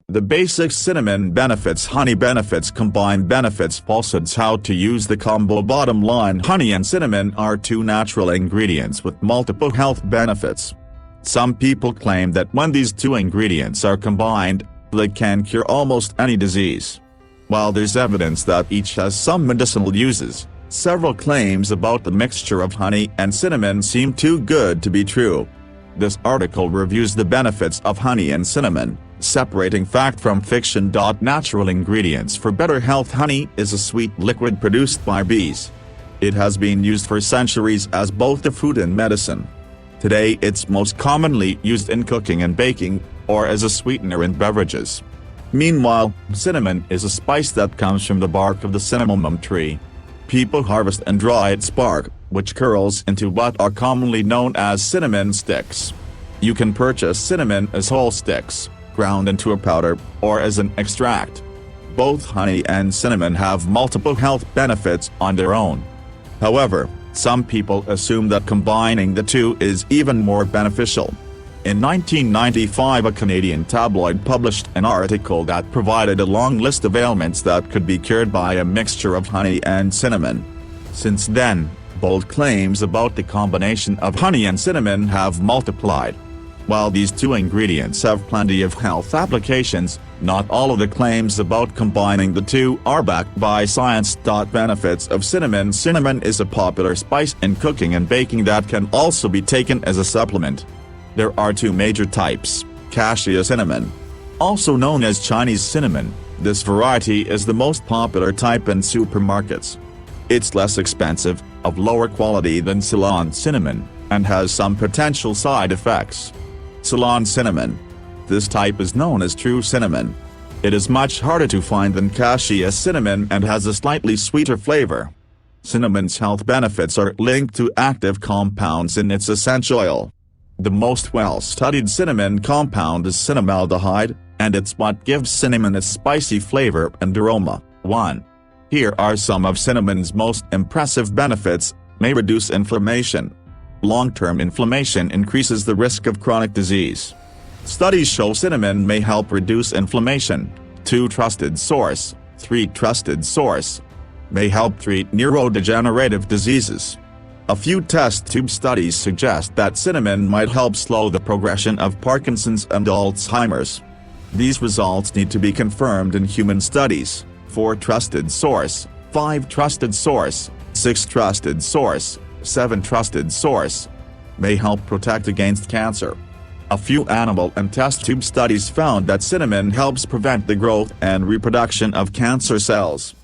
The basic cinnamon benefits, honey benefits, combined benefits, falsehoods, how to use the combo. Bottom line: honey and cinnamon are two natural ingredients with multiple health benefits. Some people claim that when these two ingredients are combined, they can cure almost any disease. While there's evidence that each has some medicinal uses, several claims about the mixture of honey and cinnamon seem too good to be true. This article reviews the benefits of honey and cinnamon, separating fact from fiction. Natural ingredients for better health. Honey is a sweet liquid produced by bees. It has been used for centuries as both a food and medicine. Today it's most commonly used in cooking and baking, or as a sweetener in beverages. Meanwhile, cinnamon is a spice that comes from the bark of the cinnamon tree. People harvest and dry its bark, which curls into what are commonly known as cinnamon sticks. You can purchase cinnamon as whole sticks, ground into a powder, or as an extract. Both honey and cinnamon have multiple health benefits on their own. However, some people assume that combining the two is even more beneficial. In 1995, a Canadian tabloid published an article that provided a long list of ailments that could be cured by a mixture of honey and cinnamon. Since then, bold claims about the combination of honey and cinnamon have multiplied. While these two ingredients have plenty of health applications, not all of the claims about combining the two are backed by science. Benefits of cinnamon. Cinnamon is a popular spice in cooking and baking that can also be taken as a supplement. There are two major types: cassia cinnamon, also known as Chinese cinnamon. This variety is the most popular type in supermarkets. It's less expensive, of lower quality than Ceylon cinnamon, and has some potential side effects. Ceylon cinnamon. This type is known as true cinnamon. It is much harder to find than cassia cinnamon and has a slightly sweeter flavor. Cinnamon's health benefits are linked to active compounds in its essential oil. The most well-studied cinnamon compound is cinnamaldehyde, and it's what gives cinnamon its spicy flavor and aroma. 1. Here are some of cinnamon's most impressive benefits. May reduce inflammation. Long-term inflammation increases the risk of chronic disease. Studies show cinnamon may help reduce inflammation. 2. Trusted source. 3. Trusted source. May help treat neurodegenerative diseases. A few test tube studies suggest that cinnamon might help slow the progression of Parkinson's and Alzheimer's. These results need to be confirmed in human studies. 4. Trusted source. 5. Trusted source. 6. Trusted source. 7. Trusted source. May help protect against cancer. A few animal and test tube studies found that cinnamon helps prevent the growth and reproduction of cancer cells.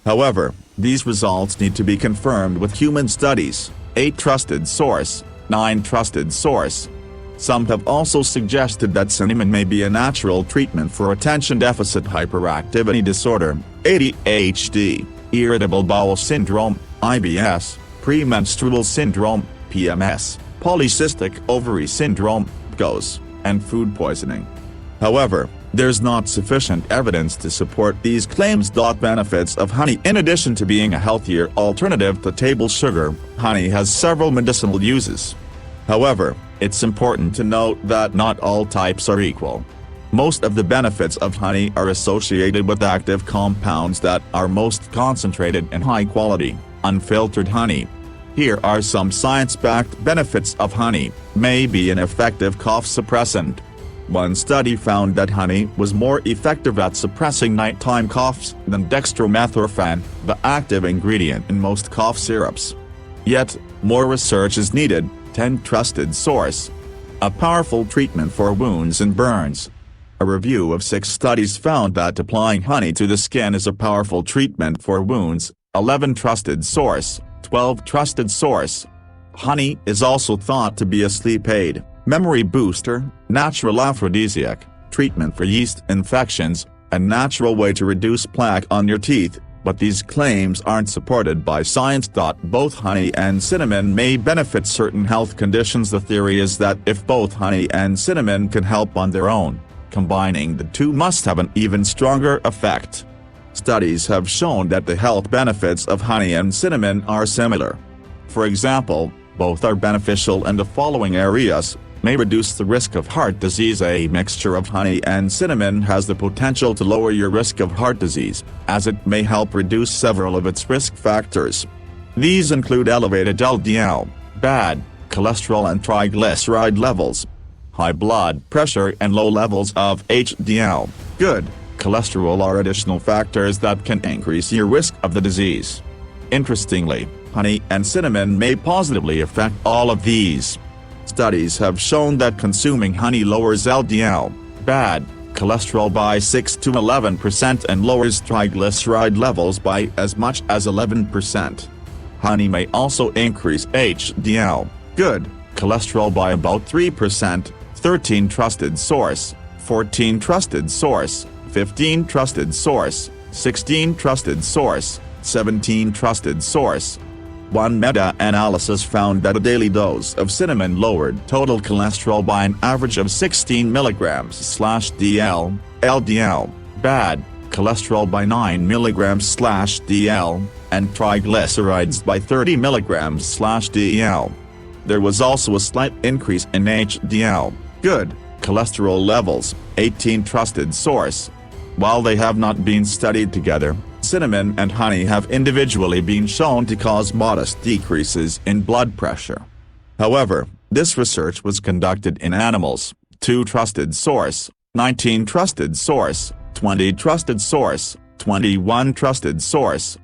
However, these results need to be confirmed with human studies. 8. Trusted source. 9. Trusted source. Some have also suggested that cinnamon may be a natural treatment for attention deficit hyperactivity disorder, ADHD, irritable bowel syndrome, IBS, premenstrual syndrome, PMS, polycystic ovary syndrome, PCOS, and food poisoning. However, there's not sufficient evidence to support these claims. Benefits of honey. In addition to being a healthier alternative to table sugar, honey has several medicinal uses. However, it's important to note that not all types are equal. Most of the benefits of honey are associated with active compounds that are most concentrated in high-quality, unfiltered honey. Here are some science-backed benefits of honey. May be an effective cough suppressant. One study found that honey was more effective at suppressing nighttime coughs than dextromethorphan, the active ingredient in most cough syrups. Yet, more research is needed. 10. Trusted source. A powerful treatment for wounds and burns. A review of 6 studies found that applying honey to the skin is a powerful treatment for wounds. 11. Trusted source. 12. Trusted source. Honey is also thought to be a sleep aid, memory booster, natural aphrodisiac, treatment for yeast infections, a natural way to reduce plaque on your teeth, but these claims aren't supported by science. Both honey and cinnamon may benefit certain health conditions. The theory is that if both honey and cinnamon can help on their own, combining the two must have an even stronger effect. Studies have shown that the health benefits of honey and cinnamon are similar. For example, both are beneficial in the following areas: may reduce the risk of heart disease. A mixture of honey and cinnamon has the potential to lower your risk of heart disease, as it may help reduce several of its risk factors. These include elevated LDL, bad cholesterol and triglyceride levels, high blood pressure and low levels of HDL, good cholesterol are additional factors that can increase your risk of the disease. Interestingly, honey and cinnamon may positively affect all of these. Studies have shown that consuming honey lowers LDL, bad cholesterol by 6 to 11% and lowers triglyceride levels by as much as 11%. Honey may also increase HDL, good cholesterol by about 3%, 13 trusted source, 14 trusted source, 15 trusted source, 16 trusted source, 17 trusted source. One meta-analysis found that a daily dose of cinnamon lowered total cholesterol by an average of 16 mg/dl, LDL, bad cholesterol by 9 mg/dl, and triglycerides by 30 mg/dl. There was also a slight increase in HDL, good cholesterol levels, 18 trusted source. While they have not been studied together, cinnamon and honey have individually been shown to cause modest decreases in blood pressure. However, this research was conducted in animals, 2 trusted source, 19 trusted source, 20 trusted source, 21 trusted source.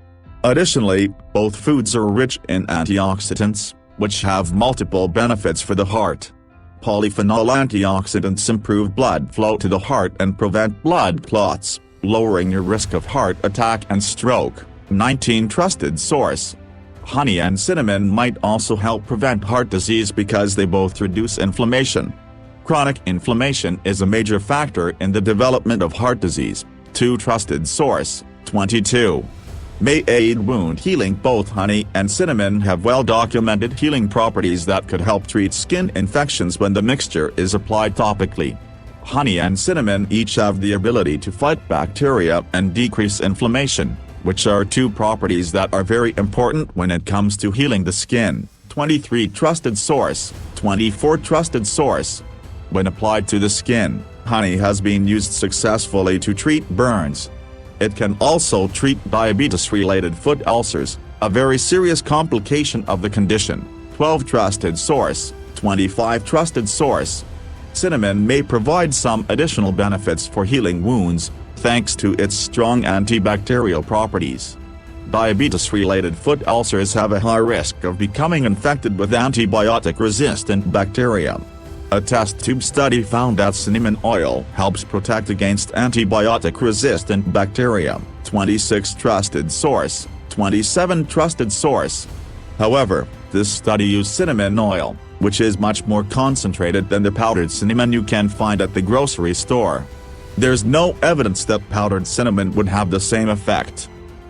Additionally, both foods are rich in antioxidants, which have multiple benefits for the heart. Polyphenol antioxidants improve blood flow to the heart and prevent blood clots, lowering your risk of heart attack and stroke. 19 trusted source. Honey and cinnamon might also help prevent heart disease because they both reduce inflammation. Chronic inflammation is a major factor in the development of heart disease. 2 trusted source, 22. May aid wound healing. Both honey and cinnamon have well-documented healing properties that could help treat skin infections when the mixture is applied topically. Honey and cinnamon each have the ability to fight bacteria and decrease inflammation, which are 2 properties that are very important when it comes to healing the skin. 23 trusted source, 24 trusted source. When applied to the skin, honey has been used successfully to treat burns. It can also treat diabetes-related foot ulcers, a very serious complication of the condition. 12 trusted source, 25 trusted source. Cinnamon may provide some additional benefits for healing wounds, thanks to its strong antibacterial properties. Diabetes-related foot ulcers have a high risk of becoming infected with antibiotic-resistant bacteria. A test tube study found that cinnamon oil helps protect against antibiotic-resistant bacteria. 26 trusted source, 27 trusted source. However, this study used cinnamon oil, which is much more concentrated than the powdered cinnamon you can find at the grocery store. There's no evidence that powdered cinnamon would have the same effect.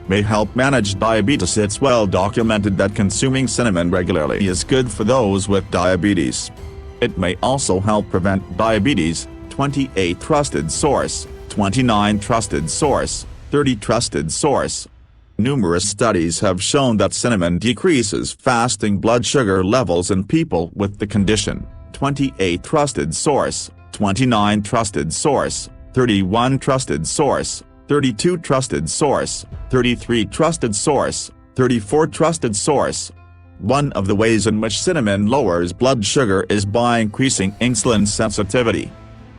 May help manage diabetes. It's well documented that consuming cinnamon regularly is good for those with diabetes. It may also help prevent diabetes. 28 trusted source, 29 trusted source, 30 trusted source. Numerous studies have shown that cinnamon decreases fasting blood sugar levels in people with the condition. 28 trusted source, 29 trusted source, 31 trusted source, 32 trusted source, 33 trusted source, 34 trusted source. One of the ways in which cinnamon lowers blood sugar is by increasing insulin sensitivity.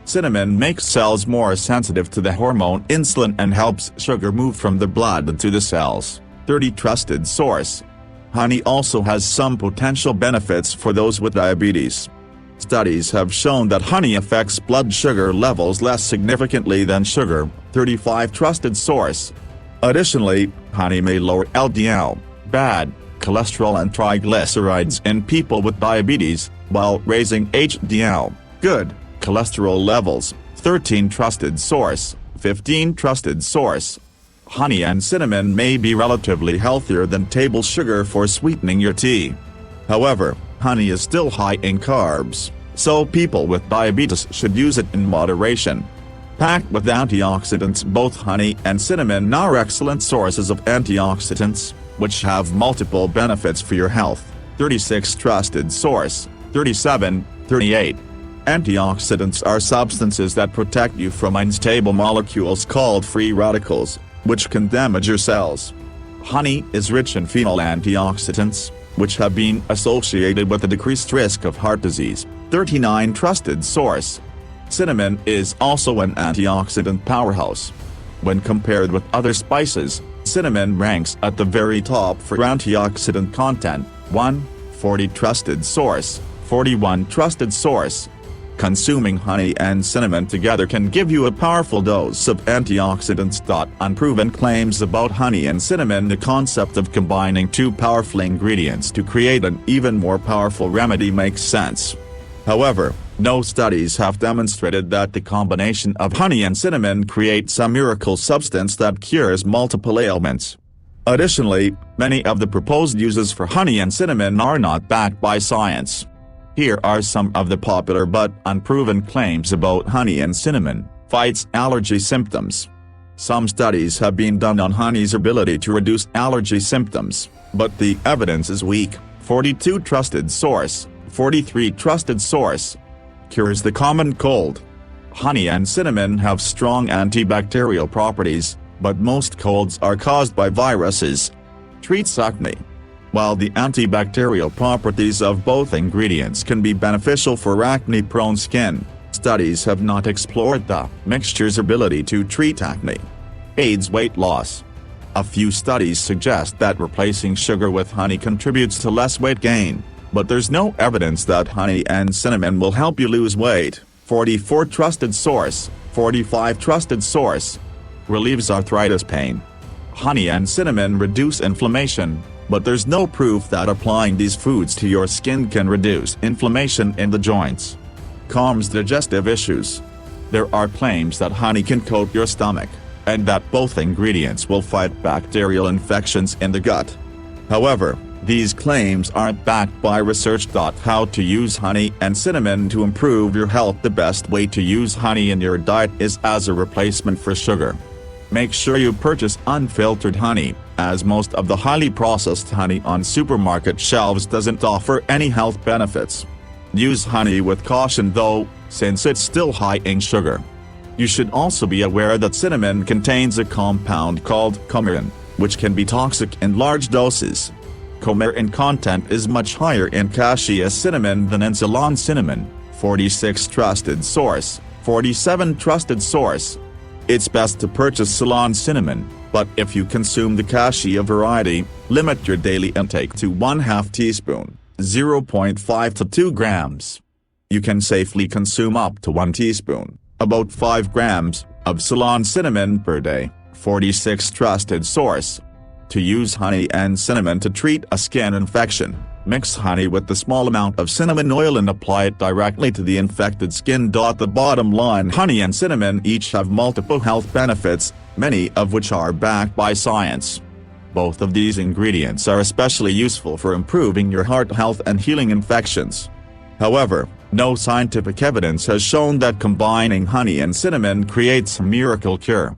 Cinnamon makes cells more sensitive to the hormone insulin and helps sugar move from the blood to the cells. 30 trusted source. Honey also has some potential benefits for those with diabetes. Studies have shown that honey affects blood sugar levels less significantly than sugar. 35 trusted source. Additionally, honey may lower LDL, bad cholesterol and triglycerides in people with diabetes, while raising HDL, good cholesterol levels. 13 trusted source, 15 trusted source. Honey and cinnamon may be relatively healthier than table sugar for sweetening your tea. However, honey is still high in carbs, so people with diabetes should use it in moderation. Packed with antioxidants, both honey and cinnamon are excellent sources of antioxidants, which have multiple benefits for your health. 36 trusted source, 37, 38. Antioxidants are substances that protect you from unstable molecules called free radicals, which can damage your cells. Honey is rich in phenol antioxidants, which have been associated with a decreased risk of heart disease. 39 Trusted source. Cinnamon is also an antioxidant powerhouse. When compared with other spices, cinnamon ranks at the very top for antioxidant content. 40 Trusted source. 41 Trusted source. Consuming honey and cinnamon together can give you a powerful dose of antioxidants. Unproven claims about honey and cinnamon. The concept of combining two powerful ingredients to create an even more powerful remedy makes sense. However, no studies have demonstrated that the combination of honey and cinnamon creates a miracle substance that cures multiple ailments. Additionally, many of the proposed uses for honey and cinnamon are not backed by science. Here are some of the popular but unproven claims about honey and cinnamon. Fights allergy symptoms. Some studies have been done on honey's ability to reduce allergy symptoms, but the evidence is weak. 42 Trusted source. 43 Trusted source. Cures the common cold. Honey and cinnamon have strong antibacterial properties, but most colds are caused by viruses. Treats acne. While the antibacterial properties of both ingredients can be beneficial for acne-prone skin, studies have not explored the mixture's ability to treat acne. Aids weight loss. A few studies suggest that replacing sugar with honey contributes to less weight gain, but there's no evidence that honey and cinnamon will help you lose weight. 44 Trusted source. 45 Trusted source. Relieves arthritis pain. Honey and cinnamon reduce inflammation, but there's no proof that applying these foods to your skin can reduce inflammation in the joints. Calms digestive issues. There are claims that honey can coat your stomach, and that both ingredients will fight bacterial infections in the gut. However, these claims aren't backed by research. How to use honey and cinnamon to improve your health. The best way to use honey in your diet is as a replacement for sugar. Make sure you purchase unfiltered honey, as most of the highly processed honey on supermarket shelves doesn't offer any health benefits. Use honey with caution though, since it's still high in sugar. You should also be aware that cinnamon contains a compound called coumarin, which can be toxic in large doses. Coumarin content is much higher in cassia cinnamon than in Ceylon cinnamon. 46 Trusted source. 47 Trusted source. It's best to purchase Ceylon cinnamon, but if you consume the cassia variety, limit your daily intake to 1/2 teaspoon, 0.5 to 2 grams. You can safely consume up to 1 teaspoon, about 5 grams, of Ceylon cinnamon per day. 46 Trusted source. To use honey and cinnamon to treat a skin infection, mix honey with a small amount of cinnamon oil and apply it directly to the infected skin. The bottom line: honey and cinnamon each have multiple health benefits, many of which are backed by science. Both of these ingredients are especially useful for improving your heart health and healing infections. However, no scientific evidence has shown that combining honey and cinnamon creates a miracle cure.